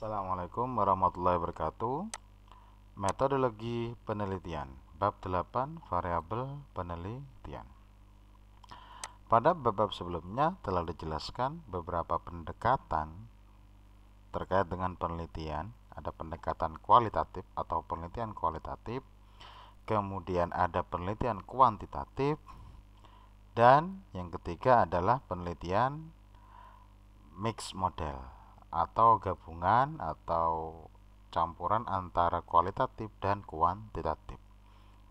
Assalamualaikum warahmatullahi wabarakatuh. Metodologi penelitian bab 8 variabel penelitian. Pada bab sebelumnya telah dijelaskan beberapa pendekatan terkait dengan penelitian. Ada pendekatan kualitatif atau penelitian kualitatif, kemudian ada penelitian kuantitatif, dan yang ketiga adalah penelitian mix model atau gabungan atau campuran antara kualitatif dan kuantitatif,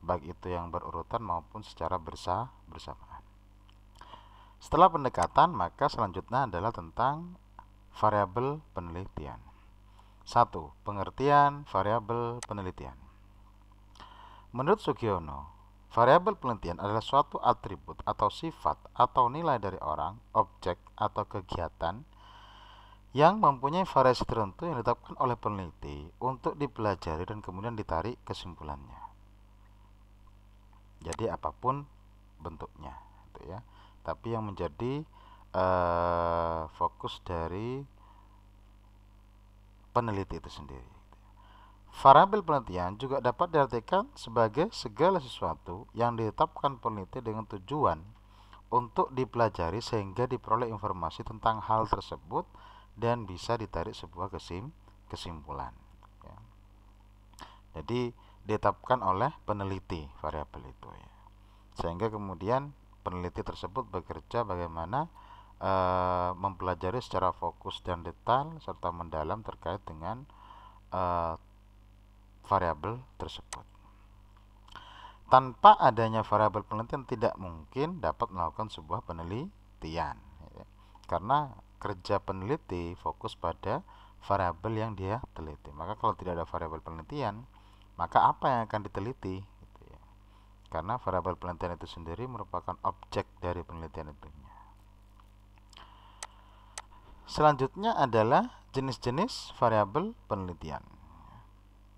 baik itu yang berurutan maupun secara bersamaan. Setelah pendekatan, maka selanjutnya adalah tentang variabel penelitian. 1. Pengertian variabel penelitian. Menurut Sugiono, variabel penelitian adalah suatu atribut atau sifat atau nilai dari orang, objek, atau kegiatan yang mempunyai variasi tertentu yang ditetapkan oleh peneliti untuk dipelajari dan kemudian ditarik kesimpulannya. Jadi apapun bentuknya, gitu ya. Tapi yang menjadi fokus dari peneliti itu sendiri. Variabel penelitian juga dapat diartikan sebagai segala sesuatu yang ditetapkan peneliti dengan tujuan untuk dipelajari sehingga diperoleh informasi tentang hal tersebut dan bisa ditarik sebuah kesimpulan. Ya. Jadi ditetapkan oleh peneliti variabel itu, ya. Sehingga kemudian peneliti tersebut bekerja bagaimana mempelajari secara fokus dan detail serta mendalam terkait dengan variabel tersebut. Tanpa adanya variabel penelitian tidak mungkin dapat melakukan sebuah penelitian, ya. Karena kerja peneliti fokus pada variabel yang dia teliti. Maka kalau tidak ada variabel penelitian, maka apa yang akan diteliti, gitu ya. Karena variabel penelitian itu sendiri merupakan objek dari penelitian itu. Selanjutnya adalah jenis-jenis variabel penelitian.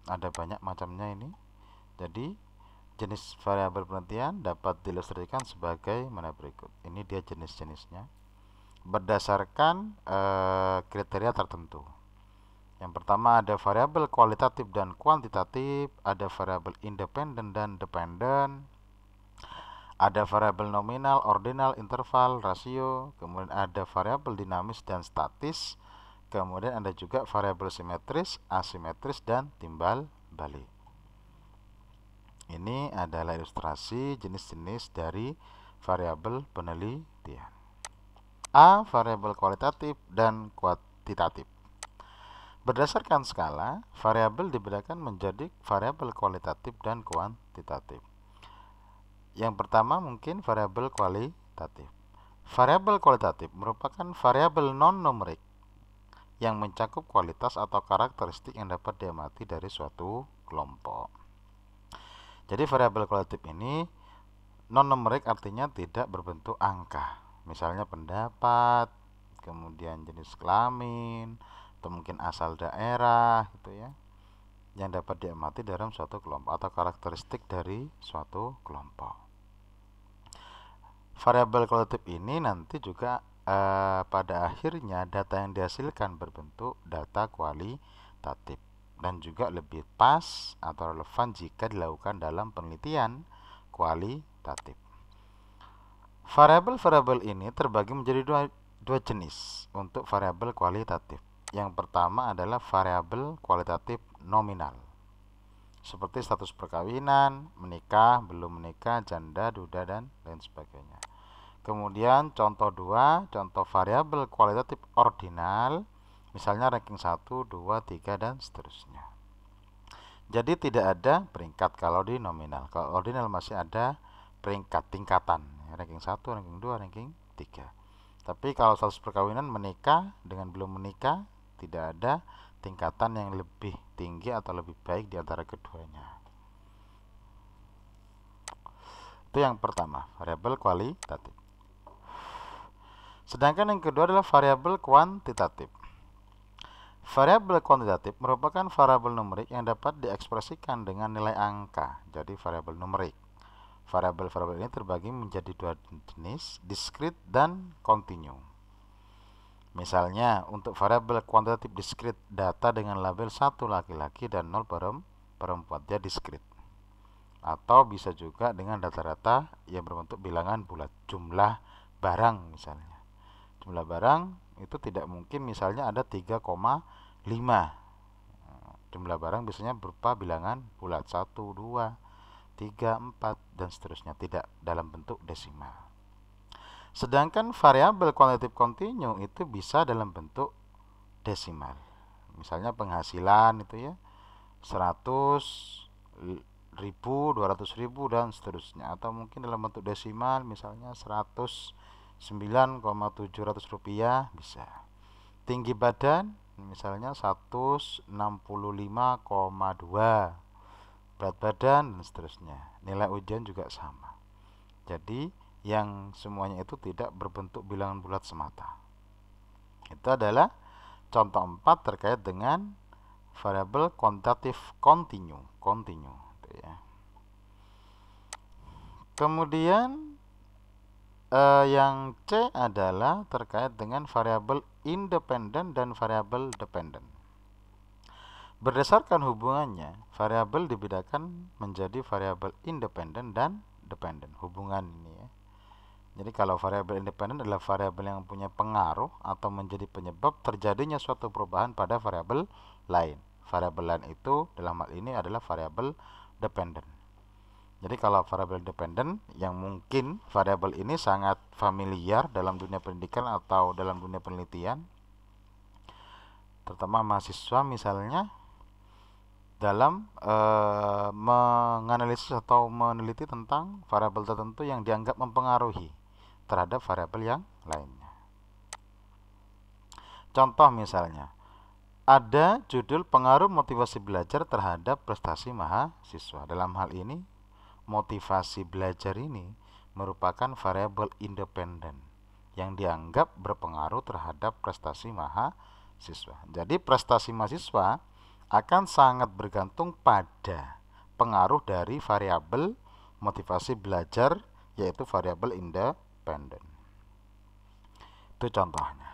Ada banyak macamnya ini. Jadi jenis variabel penelitian dapat diilustrasikan sebagai mana berikut. Ini dia jenis-jenisnya berdasarkan kriteria tertentu. Yang pertama ada variabel kualitatif dan kuantitatif, ada variabel independen dan dependen, ada variabel nominal, ordinal, interval, rasio, kemudian ada variabel dinamis dan statis, kemudian ada juga variabel simetris, asimetris, dan timbal balik. Ini adalah ilustrasi jenis-jenis dari variabel penelitian. A. Variabel kualitatif dan kuantitatif. Berdasarkan skala, variabel dibedakan menjadi variabel kualitatif dan kuantitatif. Yang pertama mungkin variabel kualitatif. Variabel kualitatif merupakan variabel non-numerik yang mencakup kualitas atau karakteristik yang dapat diamati dari suatu kelompok. Jadi variabel kualitatif ini non-numerik artinya tidak berbentuk angka. Misalnya pendapat, kemudian jenis kelamin, atau mungkin asal daerah, gitu ya, yang dapat diamati dalam suatu kelompok atau karakteristik dari suatu kelompok. Variabel kualitatif ini nanti juga pada akhirnya data yang dihasilkan berbentuk data kualitatif dan juga lebih pas atau relevan jika dilakukan dalam penelitian kualitatif. Variabel-variabel ini terbagi menjadi dua jenis untuk variabel kualitatif. Yang pertama adalah variabel kualitatif nominal, seperti status perkawinan, menikah, belum menikah, janda, duda, dan lain sebagainya. Kemudian contoh 2, contoh variabel kualitatif ordinal, misalnya ranking 1, 2, 3, dan seterusnya. Jadi tidak ada peringkat kalau di nominal. Kalau ordinal masih ada peringkat, tingkatan, ranking 1, ranking 2, ranking 3. Tapi kalau status perkawinan menikah dengan belum menikah, tidak ada tingkatan yang lebih tinggi atau lebih baik di antara keduanya. Itu yang pertama, variabel kualitatif. Sedangkan yang kedua adalah variabel kuantitatif. Variabel kuantitatif merupakan variabel numerik yang dapat diekspresikan dengan nilai angka. Jadi variabel numerik. Variabel-variabel ini terbagi menjadi dua jenis, diskrit dan kontinu. Misalnya untuk variabel kuantitatif diskrit, data dengan label 1 laki-laki dan 0 perempuan, dia diskrit. Atau bisa juga dengan data-data yang berbentuk bilangan bulat, jumlah barang misalnya. Jumlah barang itu tidak mungkin misalnya ada 3,5. Jumlah barang biasanya berupa bilangan bulat 1, 2, 3, 4 dan seterusnya, tidak dalam bentuk desimal. Sedangkan variabel kuantitatif kontinu itu bisa dalam bentuk desimal. Misalnya penghasilan itu ya 100 ribu, 200 ribu dan seterusnya. Atau mungkin dalam bentuk desimal misalnya 109,700 rupiah bisa. Tinggi badan misalnya 165,2, berat badan dan seterusnya. Nilai ujian juga sama. Jadi yang semuanya itu tidak berbentuk bilangan bulat semata. Itu adalah contoh 4 terkait dengan variabel kuantitatif kontinu gitu ya. Kemudian yang C adalah terkait dengan variabel independen dan variabel dependen. Berdasarkan hubungannya, variabel dibedakan menjadi variabel independen dan dependen. Hubungan ini ya. Jadi kalau variabel independen adalah variabel yang punya pengaruh atau menjadi penyebab terjadinya suatu perubahan pada variabel lain. Variabel lain itu dalam hal ini adalah variabel dependen. Jadi kalau variabel dependen, yang mungkin variabel ini sangat familiar dalam dunia pendidikan atau dalam dunia penelitian, terutama mahasiswa misalnya, dalam menganalisis atau meneliti tentang variabel tertentu yang dianggap mempengaruhi terhadap variabel yang lainnya. Contoh misalnya, ada judul pengaruh motivasi belajar terhadap prestasi mahasiswa. Dalam hal ini, motivasi belajar ini merupakan variabel independen yang dianggap berpengaruh terhadap prestasi mahasiswa. Jadi prestasi mahasiswa akan sangat bergantung pada pengaruh dari variabel motivasi belajar, yaitu variabel independen. Itu contohnya.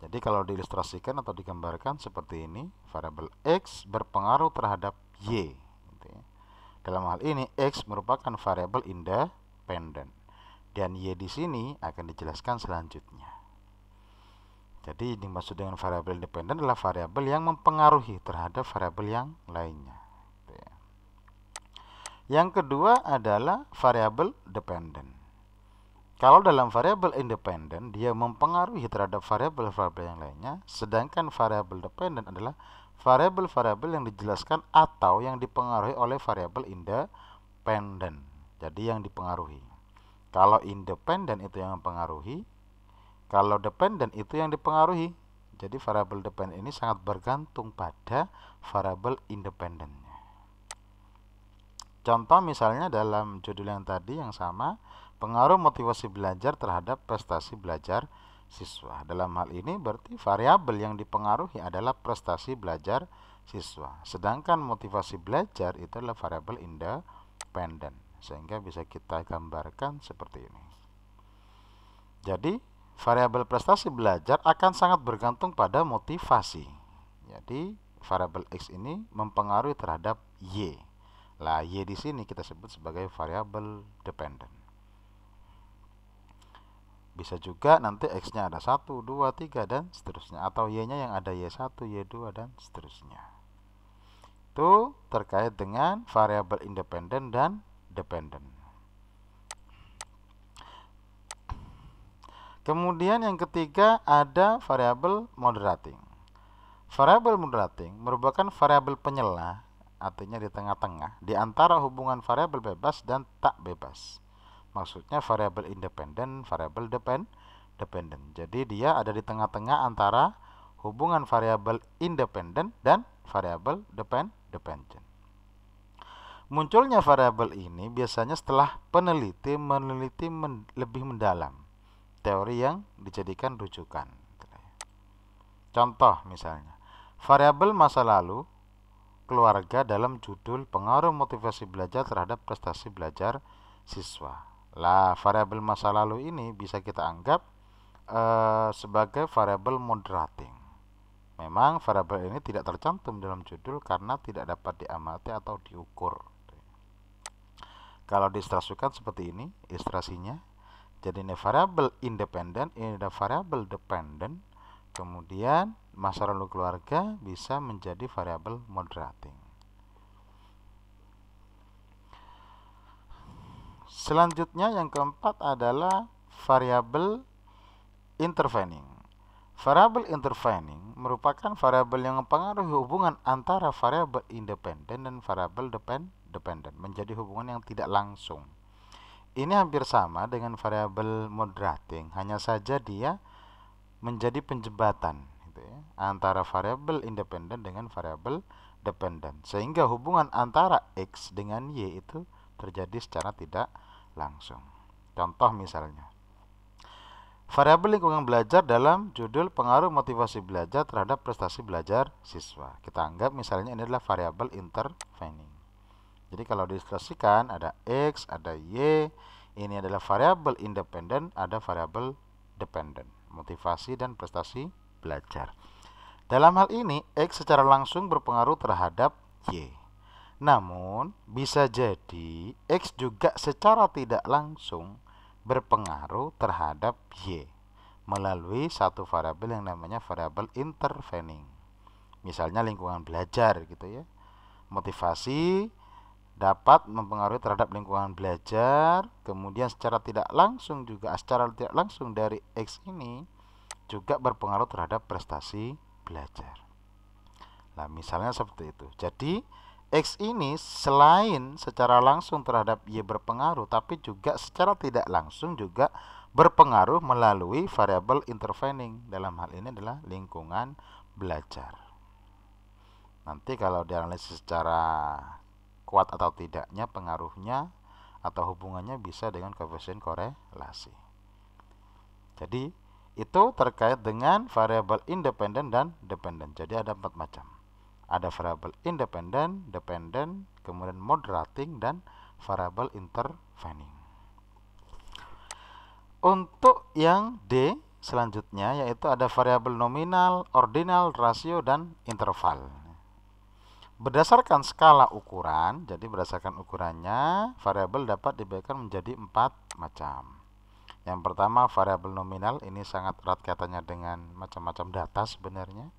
Jadi kalau diilustrasikan atau digambarkan seperti ini, variabel X berpengaruh terhadap Y. Dalam hal ini X merupakan variabel independen dan Y di sini akan dijelaskan selanjutnya. Jadi yang dimaksud dengan variabel independen adalah variabel yang mempengaruhi terhadap variabel yang lainnya. Yang kedua adalah variabel dependen. Kalau dalam variabel independen dia mempengaruhi terhadap variabel-variabel yang lainnya, sedangkan variabel dependen adalah variabel-variabel yang dijelaskan atau yang dipengaruhi oleh variabel independen. Jadi yang dipengaruhi. Kalau independen itu yang mempengaruhi, kalau dependen itu yang dipengaruhi. Jadi variabel dependen ini sangat bergantung pada variabel independennya. Contoh misalnya dalam judul yang tadi yang sama, pengaruh motivasi belajar terhadap prestasi belajar siswa. Dalam hal ini berarti variabel yang dipengaruhi adalah prestasi belajar siswa. Sedangkan motivasi belajar itu adalah variabel independen. Sehingga bisa kita gambarkan seperti ini. Jadi variabel prestasi belajar akan sangat bergantung pada motivasi. Jadi variabel X ini mempengaruhi terhadap Y. Lah Y di sini kita sebut sebagai variabel dependen. Bisa juga nanti X-nya ada 1, 2, 3 dan seterusnya, atau Y-nya yang ada Y1, Y2 dan seterusnya. Itu terkait dengan variabel independen dan dependen. Kemudian yang ketiga ada variabel moderating. Variabel moderating merupakan variabel penyela, artinya di tengah-tengah, di antara hubungan variabel bebas dan tak bebas. Maksudnya variabel independen, variabel dependen. Jadi dia ada di tengah-tengah antara hubungan variabel independen dan variabel dependen. Munculnya variabel ini biasanya setelah peneliti lebih mendalam teori yang dijadikan rujukan. Contoh misalnya, variabel masa lalu keluarga dalam judul pengaruh motivasi belajar terhadap prestasi belajar siswa. Lah, variabel masa lalu ini bisa kita anggap sebagai variabel moderating. Memang variabel ini tidak tercantum dalam judul karena tidak dapat diamati atau diukur. Kalau diilustrasikan seperti ini ilustrasinya. Jadi ini variabel independen, ini ada variabel dependent. Kemudian masa lalu keluarga bisa menjadi variabel moderating. Selanjutnya yang keempat adalah variabel intervening. Variabel intervening merupakan variabel yang mempengaruhi hubungan antara variabel independen dan variabel dependent, menjadi hubungan yang tidak langsung. Ini hampir sama dengan variabel moderating, hanya saja dia menjadi penjembatan gitu ya, antara variabel independen dengan variabel dependent, sehingga hubungan antara X dengan Y itu terjadi secara tidak langsung. Contoh misalnya, variabel lingkungan belajar dalam judul pengaruh motivasi belajar terhadap prestasi belajar siswa. Kita anggap misalnya ini adalah variabel intervening. Jadi kalau diilustrasikan ada X, ada Y, ini adalah variabel independen, ada variabel dependent, motivasi dan prestasi belajar. Dalam hal ini X secara langsung berpengaruh terhadap Y. Namun, bisa jadi X juga secara tidak langsung berpengaruh terhadap Y melalui satu variabel yang namanya variabel intervening. Misalnya lingkungan belajar gitu ya. Motivasi dapat mempengaruhi terhadap lingkungan belajar, kemudian secara tidak langsung dari X ini juga berpengaruh terhadap prestasi belajar. Nah, misalnya seperti itu. Jadi X ini selain secara langsung terhadap Y berpengaruh, tapi juga secara tidak langsung juga berpengaruh melalui variabel intervening. Dalam hal ini adalah lingkungan belajar. Nanti kalau dianalisis secara kuat atau tidaknya pengaruhnya atau hubungannya bisa dengan koefisien korelasi. Jadi itu terkait dengan variabel independen dan dependent. Jadi ada 4 macam. Ada variabel independen, dependent, kemudian moderating, dan variabel intervening. Untuk yang D selanjutnya yaitu ada variabel nominal, ordinal, rasio, dan interval. Berdasarkan skala ukuran, jadi berdasarkan ukurannya, variabel dapat dibagikan menjadi 4 macam. Yang pertama variabel nominal, ini sangat erat kaitannya dengan macam-macam data sebenarnya.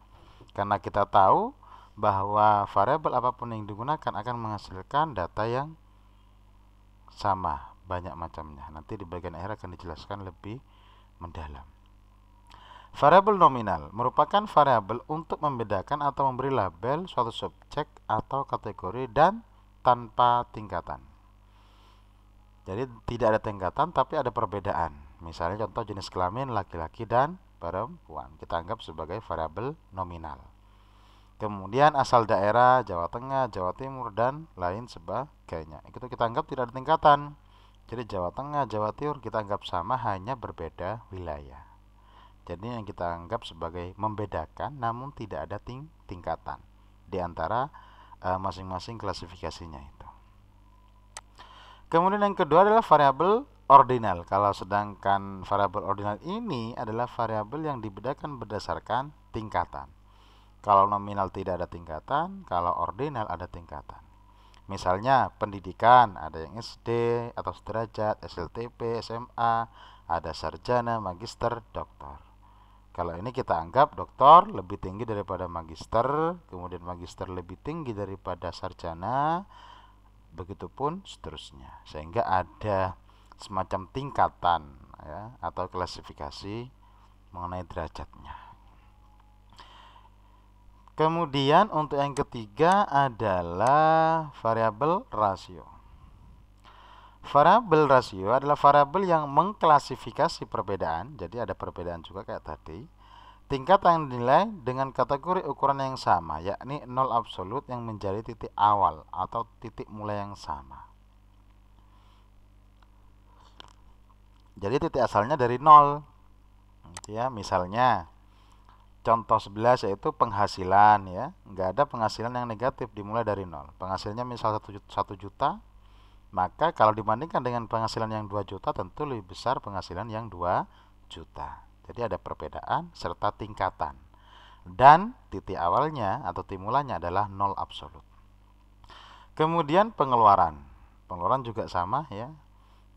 Karena kita tahu bahwa variabel apapun yang digunakan akan menghasilkan data yang sama, banyak macamnya. Nanti di bagian akhir akan dijelaskan lebih mendalam. Variabel nominal merupakan variabel untuk membedakan atau memberi label suatu subjek atau kategori dan tanpa tingkatan. Jadi tidak ada tingkatan tapi ada perbedaan. Misalnya contoh jenis kelamin laki-laki dan perempuan, kita anggap sebagai variabel nominal. Kemudian asal daerah, Jawa Tengah, Jawa Timur, dan lain sebagainya. Itu kita anggap tidak ada tingkatan. Jadi Jawa Tengah, Jawa Timur kita anggap sama, hanya berbeda wilayah. Jadi yang kita anggap sebagai membedakan namun tidak ada tingkatan di antara masing-masing klasifikasinya itu. Kemudian yang kedua adalah variabel ordinal. Kalau sedangkan variabel ordinal ini adalah variabel yang dibedakan berdasarkan tingkatan. Kalau nominal tidak ada tingkatan, kalau ordinal ada tingkatan. Misalnya pendidikan, ada yang SD atau sederajat, SLTP, SMA, ada sarjana, magister, doktor. Kalau ini kita anggap doktor lebih tinggi daripada magister, kemudian magister lebih tinggi daripada sarjana, begitupun seterusnya. Sehingga ada semacam tingkatan ya, atau klasifikasi mengenai derajatnya. Kemudian untuk yang ketiga adalah variabel rasio. Variabel rasio adalah variabel yang mengklasifikasi perbedaan, jadi ada perbedaan juga kayak tadi. Tingkat yang dinilai dengan kategori ukuran yang sama, yakni 0 absolut yang menjadi titik awal atau titik mulai yang sama. Jadi titik asalnya dari 0. Ya, misalnya contoh 11 yaitu penghasilan ya. Enggak ada penghasilan yang negatif dimulai dari 0. Penghasilannya misal 1 juta, maka kalau dibandingkan dengan penghasilan yang 2 juta tentu lebih besar penghasilan yang 2 juta. Jadi ada perbedaan serta tingkatan. Dan titik awalnya atau timulannya adalah 0 absolut. Kemudian pengeluaran. Pengeluaran juga sama ya.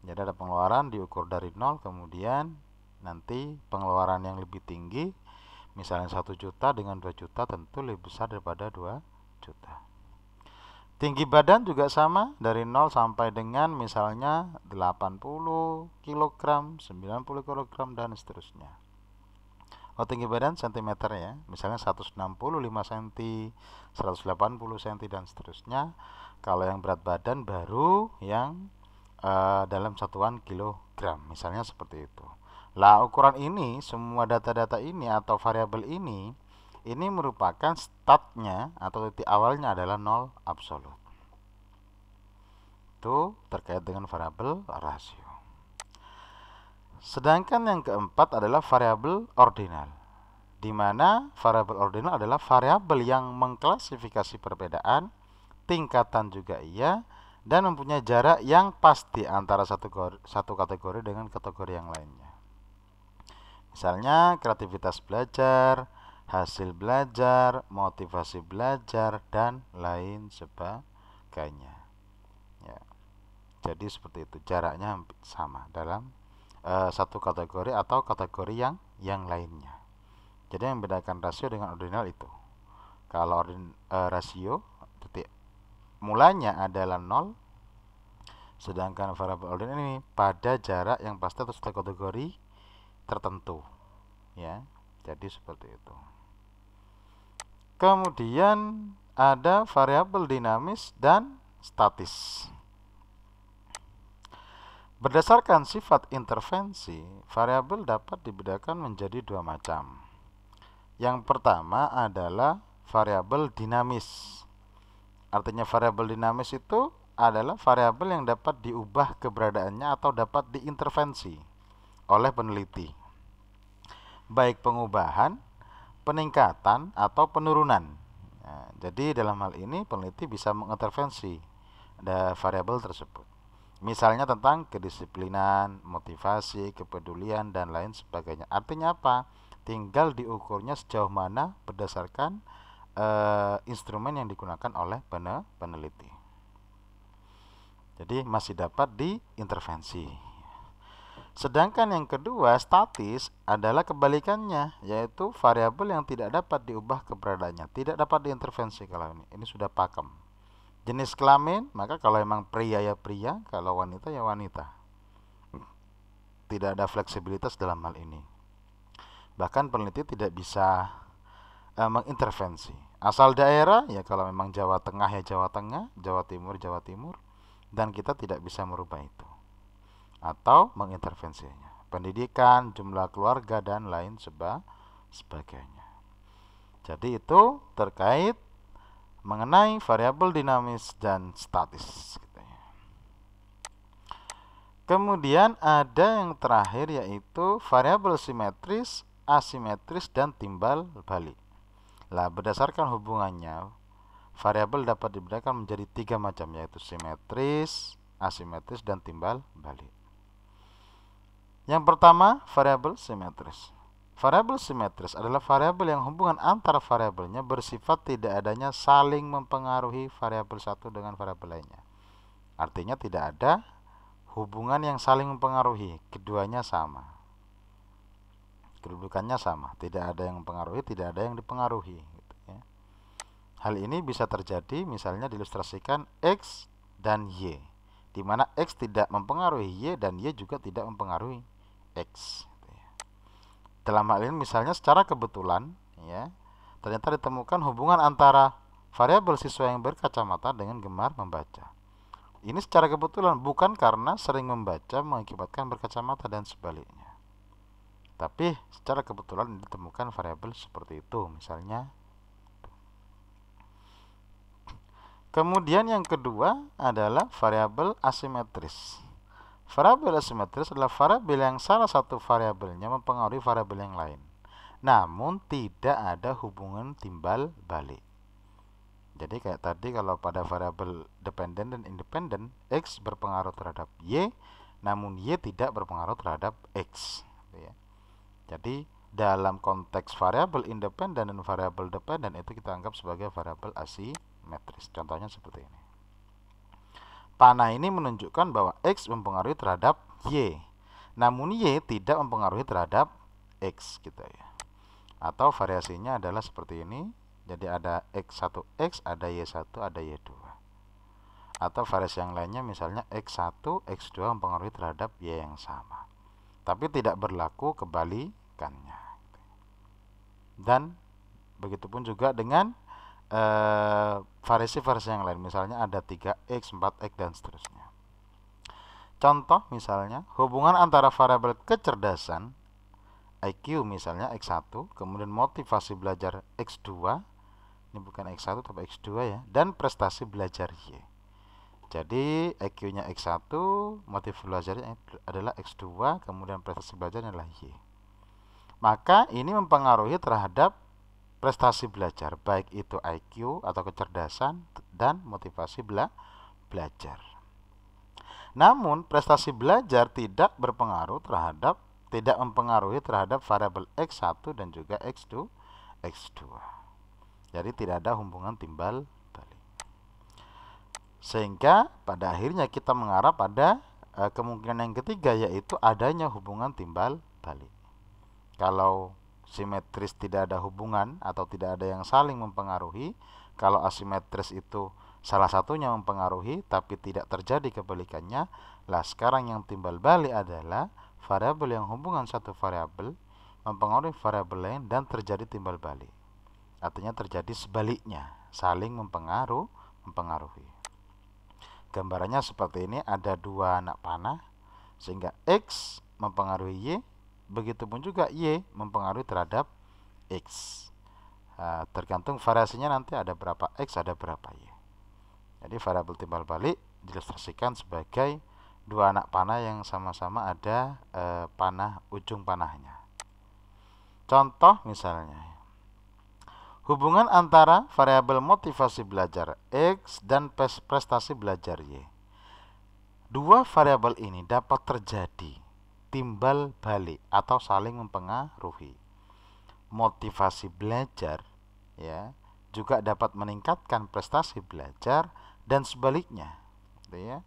Jadi ada pengeluaran diukur dari 0, kemudian nanti pengeluaran yang lebih tinggi, misalnya 1 juta dengan 2 juta tentu lebih besar daripada 2 juta. Tinggi badan juga sama, dari 0 sampai dengan misalnya 80 kg, 90 kg, dan seterusnya. Oh, tinggi badan cm ya, misalnya 165 cm, 180 cm, dan seterusnya. Kalau yang berat badan baru yang dalam satuan kilogram, misalnya seperti itu. Lah, ukuran ini, semua data-data ini atau variabel ini merupakan statnya atau titik awalnya adalah 0 absolut. Itu terkait dengan variabel rasio. Sedangkan yang keempat adalah variabel ordinal, di mana variabel ordinal adalah variabel yang mengklasifikasi perbedaan, tingkatan juga iya, dan mempunyai jarak yang pasti antara satu kategori dengan kategori yang lainnya. Misalnya kreativitas belajar, hasil belajar, motivasi belajar, dan lain sebagainya. Ya. Jadi seperti itu, jaraknya sama dalam satu kategori atau kategori yang lainnya. Jadi yang membedakan rasio dengan ordinal itu. Kalau rasio titik mulanya adalah 0, sedangkan variabel ordinal ini pada jarak yang pasti atau satu kategori tertentu ya. Jadi seperti itu. Kemudian ada variabel dinamis dan statis. Berdasarkan sifat intervensi, variabel dapat dibedakan menjadi dua macam. Yang pertama adalah variabel dinamis. Artinya variabel dinamis itu adalah variabel yang dapat diubah keberadaannya atau dapat diintervensi oleh peneliti, baik pengubahan, peningkatan, atau penurunan. Nah, jadi dalam hal ini peneliti bisa mengintervensi variabel tersebut. Misalnya tentang kedisiplinan, motivasi, kepedulian, dan lain sebagainya. Artinya apa? Tinggal diukurnya sejauh mana berdasarkan instrumen yang digunakan oleh peneliti. Jadi masih dapat diintervensi. Sedangkan yang kedua, statis, adalah kebalikannya, yaitu variabel yang tidak dapat diubah keberadaannya, tidak dapat diintervensi. Kalau ini sudah pakem. Jenis kelamin, maka kalau memang pria ya pria, kalau wanita ya wanita. Tidak ada fleksibilitas dalam hal ini. Bahkan peneliti tidak bisa mengintervensi. Asal daerah, ya kalau memang Jawa Tengah ya Jawa Tengah, Jawa Timur, dan kita tidak bisa merubah itu atau mengintervensinya. Pendidikan, jumlah keluarga, dan lain sebagainya. Jadi itu terkait mengenai variabel dinamis dan statis. Kemudian ada yang terakhir, yaitu variabel simetris, asimetris, dan timbal balik. Lah, berdasarkan hubungannya, variabel dapat dibedakan menjadi 3 macam, yaitu simetris, asimetris, dan timbal balik. Yang pertama, variabel simetris. Variabel simetris adalah variabel yang hubungan antara variabelnya bersifat tidak adanya saling mempengaruhi variabel satu dengan variabel lainnya. Artinya tidak ada hubungan yang saling mempengaruhi, keduanya sama. Kedudukannya sama, tidak ada yang mempengaruhi, tidak ada yang dipengaruhi. Gitu ya. Hal ini bisa terjadi misalnya diilustrasikan X dan Y, di mana X tidak mempengaruhi Y dan Y juga tidak mempengaruhi X. Dalam hal ini misalnya secara kebetulan ya, ternyata ditemukan hubungan antara variabel siswa yang berkacamata dengan gemar membaca. Ini secara kebetulan, bukan karena sering membaca mengakibatkan berkacamata dan sebaliknya. Tapi secara kebetulan ditemukan variabel seperti itu misalnya. Kemudian yang kedua adalah variabel asimetris. Variabel asimetris adalah variabel yang salah satu variabelnya mempengaruhi variabel yang lain, namun tidak ada hubungan timbal balik. Jadi kayak tadi, kalau pada variabel dependen dan independen, X berpengaruh terhadap Y, namun Y tidak berpengaruh terhadap X. Jadi dalam konteks variabel independen dan variabel dependen itu kita anggap sebagai variabel asimetris. Contohnya seperti ini. Panah ini menunjukkan bahwa X mempengaruhi terhadap Y, namun Y tidak mempengaruhi terhadap X gitu ya. Atau variasinya adalah seperti ini. Jadi ada X1X, ada Y1, ada Y2. Atau variasi yang lainnya misalnya X1, X2 mempengaruhi terhadap Y yang sama, tapi tidak berlaku kebalikannya. Dan begitupun juga dengan variasi-variasi yang lain, misalnya ada 3x, 4x dan seterusnya. Contoh misalnya hubungan antara variabel kecerdasan IQ misalnya X1, kemudian motivasi belajar X2, ini bukan X1 tapi X2 ya, dan prestasi belajar Y. Jadi IQ-nya X1, motivasi belajarnya adalah X2, kemudian prestasi belajarnya adalah Y. Maka ini mempengaruhi terhadap prestasi belajar, baik itu IQ atau kecerdasan dan motivasi belajar. Namun prestasi belajar tidak mempengaruhi terhadap variabel X1 dan juga X2. Jadi tidak ada hubungan timbal balik. Sehingga pada akhirnya kita mengarah pada kemungkinan yang ketiga, yaitu adanya hubungan timbal balik. Kalau simetris tidak ada hubungan atau tidak ada yang saling mempengaruhi, kalau asimetris itu salah satunya mempengaruhi tapi tidak terjadi kebalikannya, lah sekarang yang timbal balik adalah variabel yang hubungan satu variabel mempengaruhi variabel lain dan terjadi timbal balik. Artinya terjadi sebaliknya, saling mempengaruhi. Gambarannya seperti ini, ada dua anak panah sehingga X mempengaruhi Y, begitupun juga Y mempengaruhi terhadap X. Tergantung variasinya nanti ada berapa X, ada berapa Y. Jadi variabel timbal balik diilustrasikan sebagai dua anak panah yang sama-sama ada ujung panahnya. Contoh misalnya, hubungan antara variabel motivasi belajar X dan prestasi belajar Y. Dua variabel ini dapat terjadi timbal balik atau saling mempengaruhi. Motivasi belajar ya juga dapat meningkatkan prestasi belajar dan sebaliknya, gitu ya.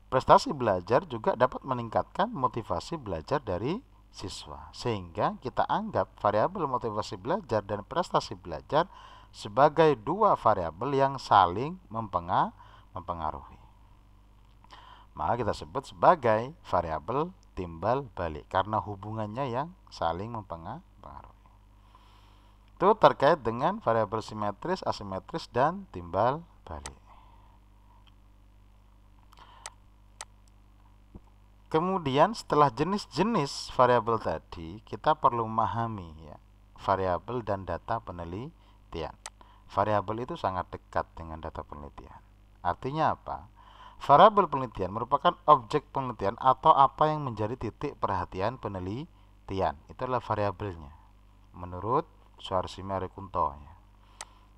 Prestasi belajar juga dapat meningkatkan motivasi belajar dari siswa, sehingga kita anggap variabel motivasi belajar dan prestasi belajar sebagai dua variabel yang saling mempengaruhi. Maka kita sebut sebagai variabel timbal balik karena hubungannya yang saling mempengaruhi. Itu terkait dengan variabel simetris, asimetris, dan timbal balik. Kemudian setelah jenis-jenis variabel tadi, kita perlu memahami ya, variabel dan data penelitian. Variabel itu sangat dekat dengan data penelitian. Artinya apa? Variabel penelitian merupakan objek penelitian atau apa yang menjadi titik perhatian penelitian. Itu adalah variabelnya menurut Suharsimi Arikunto ya.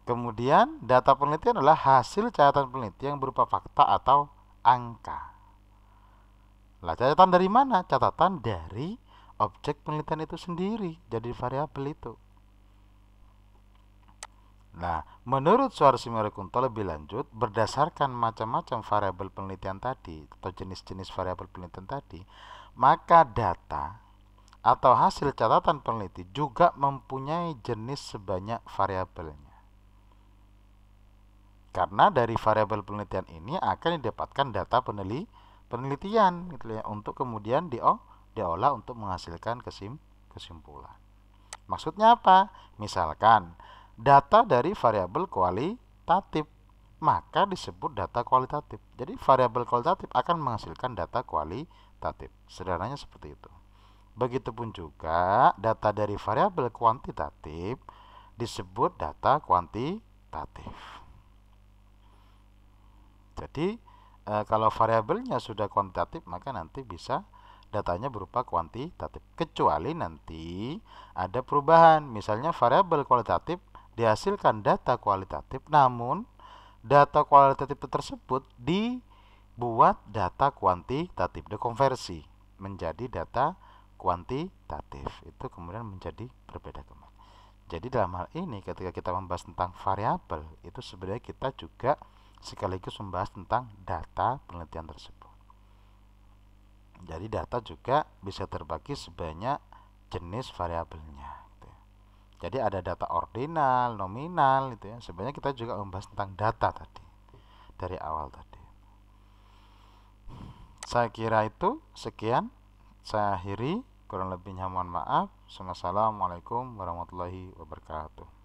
Kemudian data penelitian adalah hasil catatan penelitian yang berupa fakta atau angka. Lah, catatan dari mana? Catatan dari objek penelitian itu sendiri, jadi variabel itu. Nah, menurut Suharsimi Arikunto lebih lanjut, berdasarkan macam-macam variabel penelitian tadi atau jenis-jenis variabel penelitian tadi, maka data atau hasil catatan peneliti juga mempunyai jenis sebanyak variabelnya. Karena dari variabel penelitian ini akan didapatkan data penelitian gitu ya, untuk kemudian diolah untuk menghasilkan kesimpulan. Maksudnya apa? Misalkan data dari variabel kualitatif, maka disebut data kualitatif. Jadi variabel kualitatif akan menghasilkan data kualitatif. Sederhananya seperti itu. Begitupun juga data dari variabel kuantitatif disebut data kuantitatif. Jadi kalau variabelnya sudah kuantitatif, maka nanti bisa datanya berupa kuantitatif. Kecuali nanti ada perubahan, misalnya variabel kualitatif dihasilkan data kualitatif, namun data kualitatif tersebut dibuat data kuantitatif, dikonversi menjadi data kuantitatif itu kemudian menjadi berbeda kembali. Jadi dalam hal ini ketika kita membahas tentang variabel itu sebenarnya kita juga sekaligus membahas tentang data penelitian tersebut. Jadi data juga bisa terbagi sebanyak jenis variabelnya gitu ya. Jadi ada data ordinal, nominal gitu ya. Sebenarnya kita juga membahas tentang data tadi dari awal tadi. Saya kira itu sekian. Saya akhiri, kurang lebihnya mohon maaf. Wassalamualaikum warahmatullahi wabarakatuh.